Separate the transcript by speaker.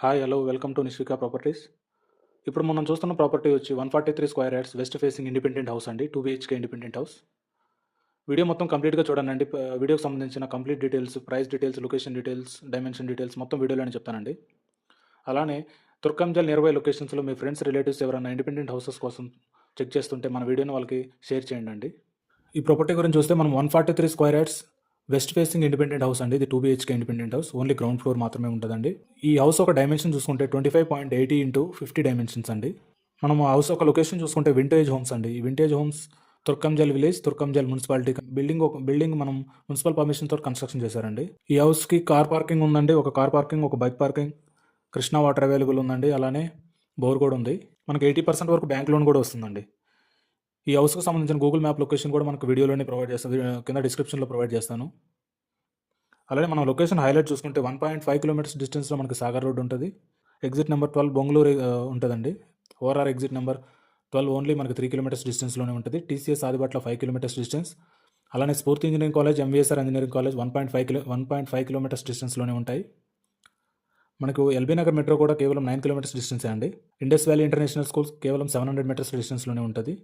Speaker 1: Hi hello welcome to Nishvika properties. ఇప్పుడు మనం చూస్తున్న ప్రాపర్టీ వచ్చి 143 square yards west facing independent house అండి. 2 BHK ఇండిపెండెంట్ హౌస్. వీడియో మొత్తం కంప్లీట్గా చూడండి. వీడియోకి సంబంధించిన complete details, price details, location details, dimension details మొత్తం వీడియోలోనే చెప్తానండి. అలానే తుర్కంజల్ నియర్ బై లొకేషన్స్లో మీ ఫ్రెండ్స్ రిలేటివ్స్ ఎవరైనా ఇండిపెండెంట్ హౌసెస్ కోసం చెక్ చేస్తుంటే మన వీడియోని వాళ్ళకి షేర్ చేయండి అండి. ఈ ప్రాపర్టీ గురించి చూస్తే మనం 143 square yards west facing independent house అండి. ఇది 2 BHK independent house. Only ground floor మాత్రమే ఉంటుందండి. ఈ హౌస్ ఒక డైమెన్షన్ చూసుకుంటే 25.80 ఇంటూ 50 డైమెన్షన్స్ అండి. మనం హౌస్ ఒక లొకేషన్ చూసుకుంటే వింటేజ్ హోమ్స్ అండి. ఈ vintage homes Turkayamjal village, Turkayamjal municipality. Building మనం మున్సిపల్ పర్మిషన్ తోటి కన్స్ట్రక్షన్ చేశారండి. ఈ హౌస్కి కార్ పార్కింగ్ ఉందండి. ఒక కార్ పార్కింగ్, ఒక bike parking, Krishna water available ఉందండి. అలానే బోర్ కూడా ఉంది. మనకి 80% వరకు బ్యాంక్ లోన్ కూడా వస్తుందండి. ఈ హౌస్కి సంబంధించిన గూగుల్ మ్యాప్ లొకేషన్ కూడా మనకు వీడియోలోనే ప్రొవైడ్ చేస్తుంది. కింద డిస్క్రిప్షన్లో ప్రొవైడ్ చేస్తాను. అలానే మనం లొకేషన్ హైలైట్ చూసుకుంటే 1.5 కిలోమీటర్స్ డిస్టెన్స్లో మనకి సాగర్ రోడ్ ఉంటుంది. ఎగ్జిట్ నెంబర్ 12 బొంగళూరు ఉంటుందండి. ఓఆర్ఆర్ ఎగ్జిట్ నెంబర్ 12 ఓన్లీ మనకి 3 కిలోమీటర్స్ డిస్టెన్స్లోనే ఉంటుంది. TCS Adibatla 5 kilometres distance. అలానే Spoorthi engineering college, MVSR engineering college 1.5 kilometres డిస్టెన్స్లోనే ఉంటాయి. మనకు ఎల్బీ నగర్ మెట్రో కూడా కేవలం 9 కిలోమీటర్స్ డిస్టెన్సే అండి. ఇండస్ వ్యాలీ ఇంటర్నేషనల్ స్కూల్ కేవలం 700 మీటర్స్ డిస్టెన్స్లోనే ఉంటుంది.